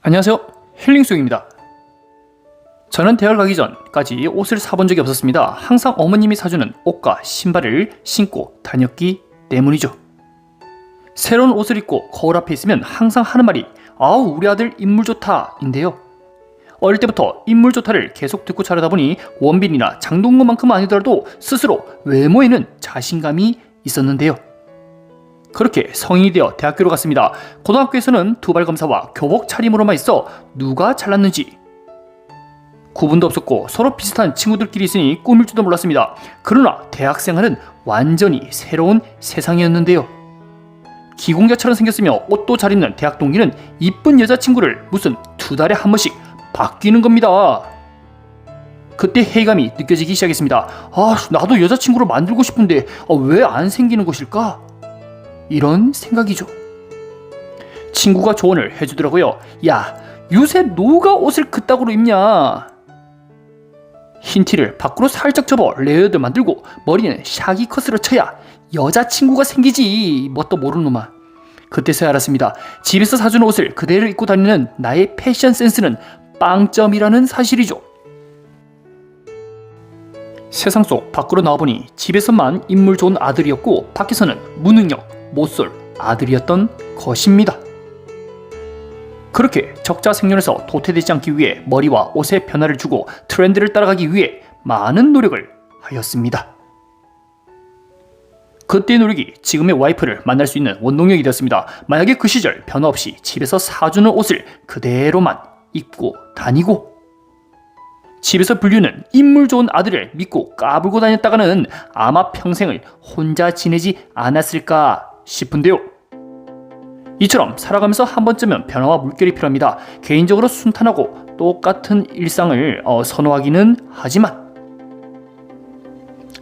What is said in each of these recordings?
안녕하세요, 힐링수영입니다. 저는 대학 가기 전까지 옷을 사본 적이 없었습니다. 항상 어머님이 사주는 옷과 신발을 신고 다녔기 때문이죠. 새로운 옷을 입고 거울 앞에 있으면 항상 하는 말이 아우 우리 아들 인물 좋다 인데요. 어릴 때부터 인물 좋다를 계속 듣고 자라다 보니 원빈이나 장동건만큼 아니더라도 스스로 외모에는 자신감이 있었는데요. 그렇게 성인이 되어 대학교로 갔습니다. 고등학교에서는 두발 검사와 교복 차림으로만 있어 누가 잘났는지 구분도 없었고 서로 비슷한 친구들끼리 있으니 꿈일지도 몰랐습니다. 그러나 대학생활은 완전히 새로운 세상이었는데요. 기공자처럼 생겼으며 옷도 잘 입는 대학 동기는 이쁜 여자친구를 무슨 2달에 한 번씩 바뀌는 겁니다. 그때 회의감이 느껴지기 시작했습니다. 나도 여자친구를 만들고 싶은데 왜 안 생기는 것일까? 이런 생각이죠. 친구가 조언을 해주더라고요. 야, 요새 누가 옷을 그따구로 입냐? 흰 티를 밖으로 살짝 접어 레이어드 만들고 머리는 샤기 컷으로 쳐야 여자친구가 생기지. 뭣도 모르는 놈아. 그때서야 알았습니다. 집에서 사주는 옷을 그대로 입고 다니는 나의 패션 센스는 빵점이라는 사실이죠. 세상 속 밖으로 나와보니 집에서만 인물 좋은 아들이었고 밖에서는 무능력, 못쏠 아들이었던 것입니다. 그렇게 적자생존에서 도태되지 않기 위해 머리와 옷에 변화를 주고 트렌드를 따라가기 위해 많은 노력을 하였습니다. 그때의 노력이 지금의 와이프를 만날 수 있는 원동력이 되었습니다. 만약에 그 시절 변화 없이 집에서 사주는 옷을 그대로만 입고 다니고 집에서 불리는 인물 좋은 아들을 믿고 까불고 다녔다가는 아마 평생을 혼자 지내지 않았을까 싶은데요. 이처럼 살아가면서 한 번쯤은 변화와 물결이 필요합니다. 개인적으로 순탄하고 똑같은 일상을 선호하기는 하지만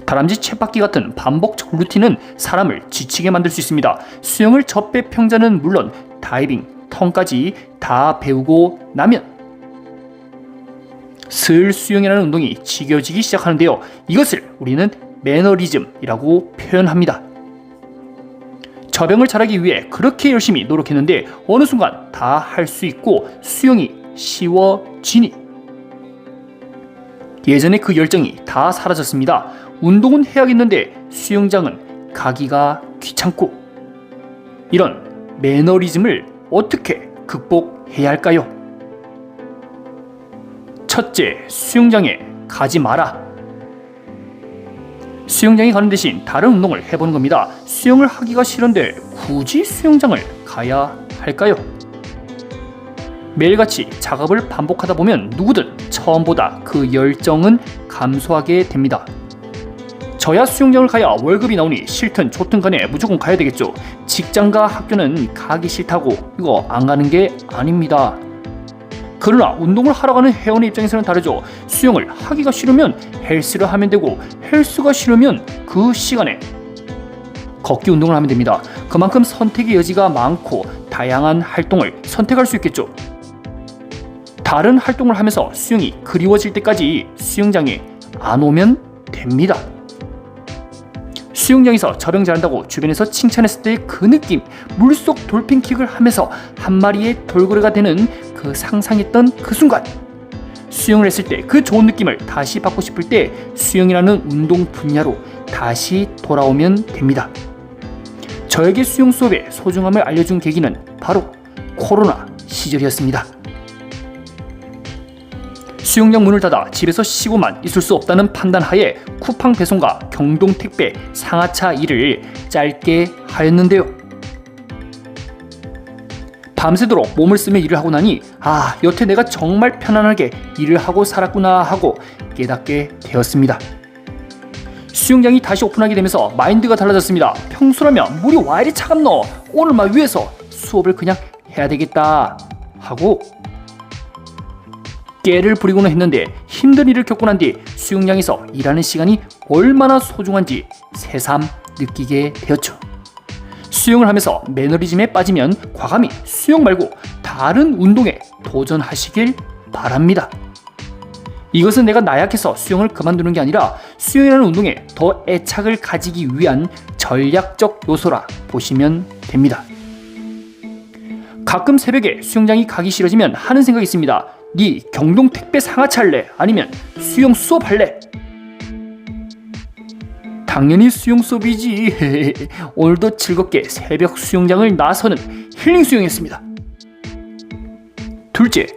다람쥐 쳇바퀴 같은 반복적 루틴은 사람을 지치게 만들 수 있습니다. 수영을 접배평자는 물론 다이빙, 턴까지 다 배우고 나면 슬 수영이라는 운동이 지겨지기 시작하는데요. 이것을 우리는 매너리즘이라고 표현합니다. 저병을 잘하기 위해 그렇게 열심히 노력했는데 어느 순간 다 할 수 있고 수영이 쉬워지니 예전에 그 열정이 다 사라졌습니다. 운동은 해야겠는데 수영장은 가기가 귀찮고 이런 매너리즘을 어떻게 극복해야 할까요? 첫째, 수영장에 가지 마라. 수영장에 가는 대신 다른 운동을 해보는 겁니다. 수영을 하기가 싫은데 굳이 수영장을 가야 할까요? 매일같이 작업을 반복하다 보면 누구든 처음보다 그 열정은 감소하게 됩니다. 저야 수영장을 가야 월급이 나오니 싫든 좋든 간에 무조건 가야 되겠죠. 직장과 학교는 가기 싫다고 이거 안 가는 게 아닙니다. 그러나 운동을 하러 가는 회원의 입장에서는 다르죠. 수영을 하기가 싫으면 헬스를 하면 되고 헬스가 싫으면 그 시간에 걷기 운동을 하면 됩니다. 그만큼 선택의 여지가 많고 다양한 활동을 선택할 수 있겠죠. 다른 활동을 하면서 수영이 그리워질 때까지 수영장에 안 오면 됩니다. 수영장에서 저병 잘한다고 주변에서 칭찬했을 때의 그 느낌, 물속 돌핀킥을 하면서 한 마리의 돌고래가 되는 그 상상했던 그 순간, 수영을 했을 때 그 좋은 느낌을 다시 받고 싶을 때 수영이라는 운동 분야로 다시 돌아오면 됩니다. 저에게 수영 수업의 소중함을 알려준 계기는 바로 코로나 시절이었습니다. 수영장 문을 닫아 집에서 쉬고만 있을 수 없다는 판단하에 쿠팡 배송과 경동 택배 상하차 일을 짧게 하였는데요. 밤새도록 몸을 쓰며 일을 하고 나니 여태 내가 정말 편안하게 일을 하고 살았구나 하고 깨닫게 되었습니다. 수영장이 다시 오픈하게 되면서 마인드가 달라졌습니다. 평소라면 물이 와 이리 차갑노? 오늘 막 위에서 수업을 그냥 해야 되겠다 하고 깨를 부리고는 했는데 힘든 일을 겪고 난 뒤 수영장에서 일하는 시간이 얼마나 소중한지 새삼 느끼게 되었죠. 수영을 하면서 매너리즘에 빠지면 과감히 수영 말고 다른 운동에 도전하시길 바랍니다. 이것은 내가 나약해서 수영을 그만두는 게 아니라 수영이라는 운동에 더 애착을 가지기 위한 전략적 요소라 보시면 됩니다. 가끔 새벽에 수영장이 가기 싫어지면 하는 생각이 있습니다. 네 경동 택배 상하차 할래? 아니면 수영 수업 할래? 당연히 수영 수업이지. 오늘도 즐겁게 새벽 수영장을 나서는 힐링 수영이었습니다. 둘째,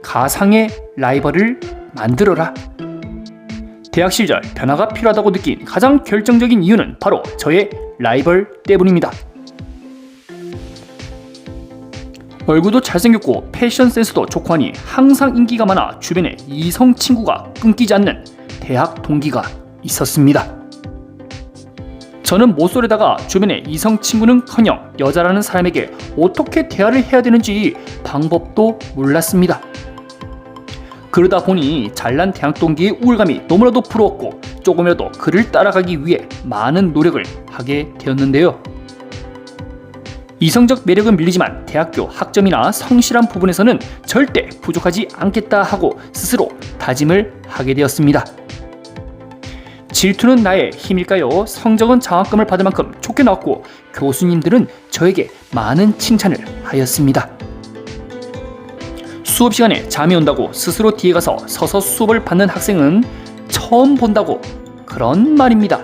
가상의 라이벌을 만들어라. 대학 시절 변화가 필요하다고 느낀 가장 결정적인 이유는 바로 저의 라이벌 때문입니다. 얼굴도 잘생겼고 패션 센스도 좋고 하니 항상 인기가 많아 주변에 이성 친구가 끊기지 않는 대학 동기가 있었습니다. 저는 모쏠에다가 주변에 이성 친구는커녕 여자라는 사람에게 어떻게 대화를 해야 되는지 방법도 몰랐습니다. 그러다 보니 잘난 대학 동기의 우울감이 너무나도 부러웠고 조금이라도 그를 따라가기 위해 많은 노력을 하게 되었는데요. 이성적 매력은 밀리지만 대학교 학점이나 성실한 부분에서는 절대 부족하지 않겠다 하고 스스로 다짐을 하게 되었습니다. 질투는 나의 힘일까요? 성적은 장학금을 받을 만큼 좋게 나왔고 교수님들은 저에게 많은 칭찬을 하였습니다. 수업 시간에 잠이 온다고 스스로 뒤에 가서 서서 수업을 받는 학생은 처음 본다고 그런 말입니다.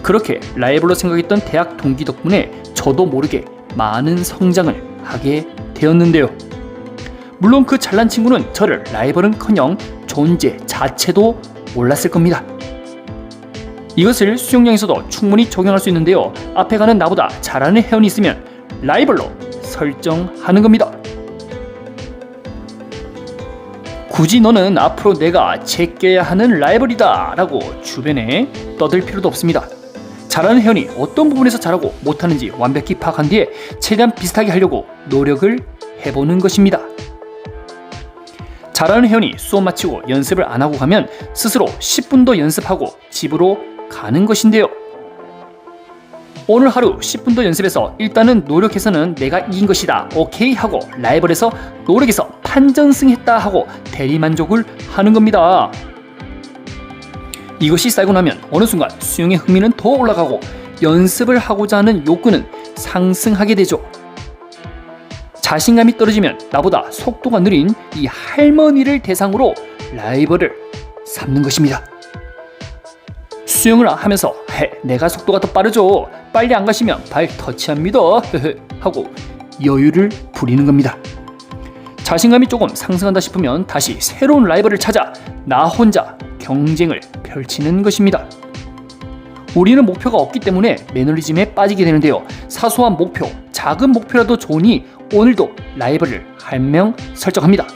그렇게 라이벌로 생각했던 대학 동기 덕분에 저도 모르게 많은 성장을 하게 되었는데요. 물론 그 잘난 친구는 저를 라이벌은커녕 존재 자체도 몰랐을 겁니다. 이것을 수영장에서도 충분히 적용할 수 있는데요. 앞에 가는 나보다 잘하는 회원이 있으면 라이벌로 설정하는 겁니다. 굳이 너는 앞으로 내가 제껴야 하는 라이벌이다 라고 주변에 떠들 필요도 없습니다. 잘하는 회원이 어떤 부분에서 잘하고 못하는지 완벽히 파악한 뒤에 최대한 비슷하게 하려고 노력을 해보는 것입니다. 잘하는 회원이 수업 마치고 연습을 안 하고 가면 스스로 10분 더 연습하고 집으로 가는 것인데요. 오늘 하루 10분 더 연습해서 일단은 노력해서는 내가 이긴 것이다 오케이 하고 라이벌에서 노력해서 판정승했다 하고 대리만족을 하는 겁니다. 이것이 쌓이고 나면 어느 순간 수영의 흥미는 더 올라가고 연습을 하고자 하는 욕구는 상승하게 되죠. 자신감이 떨어지면 나보다 속도가 느린 이 할머니를 대상으로 라이벌을 삼는 것입니다. 수영을 하면서 내가 속도가 더 빠르죠. 빨리 안 가시면 발 터치합니다. 하고 여유를 부리는 겁니다. 자신감이 조금 상승한다 싶으면 다시 새로운 라이벌을 찾아 나 혼자 경쟁을 펼치는 것입니다. 우리는 목표가 없기 때문에 매너리즘에 빠지게 되는데요. 사소한 목표, 작은 목표라도 좋으니 오늘도 라이벌을 한 명 설정합니다.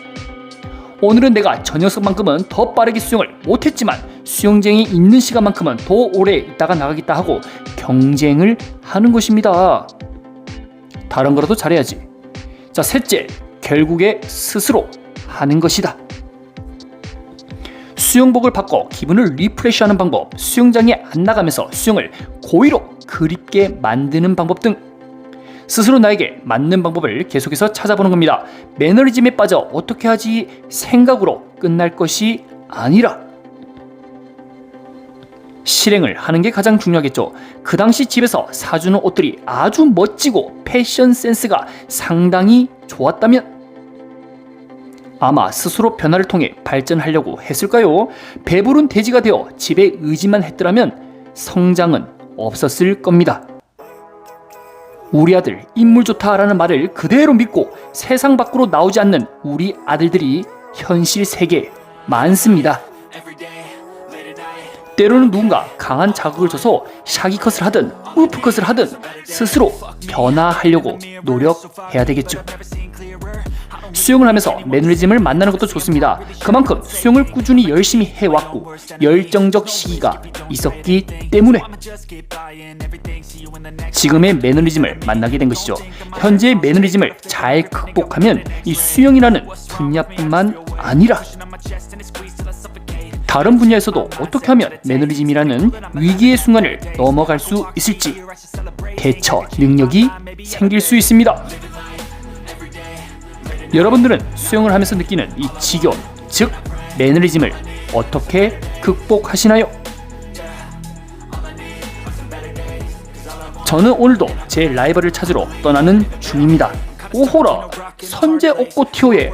오늘은 내가 저 녀석만큼은 더 빠르게 수영을 못했지만 수영장에 있는 시간만큼은 더 오래 있다가 나가겠다 하고 경쟁을 하는 것입니다. 다른 거라도 잘해야지. 자, 셋째, 결국에 스스로 하는 것이다. 수영복을 바꿔 기분을 리프레시하는 방법, 수영장에 안 나가면서 수영을 고의로 그립게 만드는 방법 등 스스로 나에게 맞는 방법을 계속해서 찾아보는 겁니다. 매너리즘에 빠져 어떻게 하지 생각으로 끝날 것이 아니라 실행을 하는 게 가장 중요하겠죠. 그 당시 집에서 사주는 옷들이 아주 멋지고 패션 센스가 상당히 좋았다면 아마 스스로 변화를 통해 발전하려고 했을까요? 배부른 돼지가 되어 집에 의지만 했더라면 성장은 없었을 겁니다. 우리 아들 인물 좋다라는 말을 그대로 믿고 세상 밖으로 나오지 않는 우리 아들들이 현실 세계에 많습니다. 때로는 누군가 강한 자극을 줘서 샤기컷을 하든 우프컷을 하든 스스로 변화하려고 노력해야 되겠죠. 수영을 하면서 매너리즘을 만나는 것도 좋습니다. 그만큼 수영을 꾸준히 열심히 해왔고 열정적 시기가 있었기 때문에 지금의 매너리즘을 만나게 된 것이죠. 현재의 매너리즘을 잘 극복하면 이 수영이라는 분야뿐만 아니라 다른 분야에서도 어떻게 하면 매너리즘이라는 위기의 순간을 넘어갈 수 있을지 대처 능력이 생길 수 있습니다. 여러분들은 수영을 하면서 느끼는 이 지겨움, 즉 매너리즘을 어떻게 극복하시나요? 저는 오늘도 제 라이벌을 찾으러 떠나는 중입니다. 오호라 선제 옥고티오의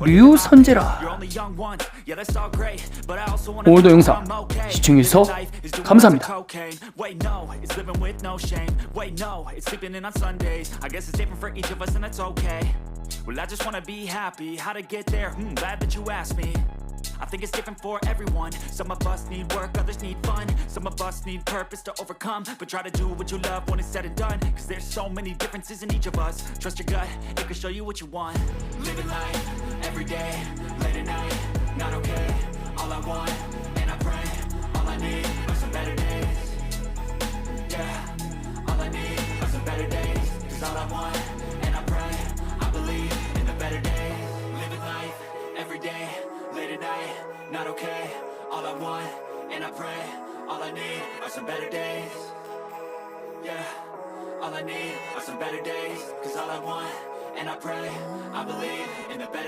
류선제라. 오늘도 영상 시청해주셔서 감사합니다. Well, I just wanna be happy. How to get there? Glad that you asked me. I think it's different for everyone. Some of us need work, others need fun. Some of us need purpose to overcome. But try to do what you love when it's said and done. Cause there's so many differences in each of us. Trust your gut, it can show you what you want. Living life, every day, late at night, not okay. All I want, and I pray, all I need are some better days. Yeah, all I need are some better days. Cause all I want, and I pray, I believe in the better days. Living life, every day, late at night, not okay. All I want, and I pray, all I need are some better days. Yeah, all I need are some better days. Cause all I want, and I pray, I believe in the better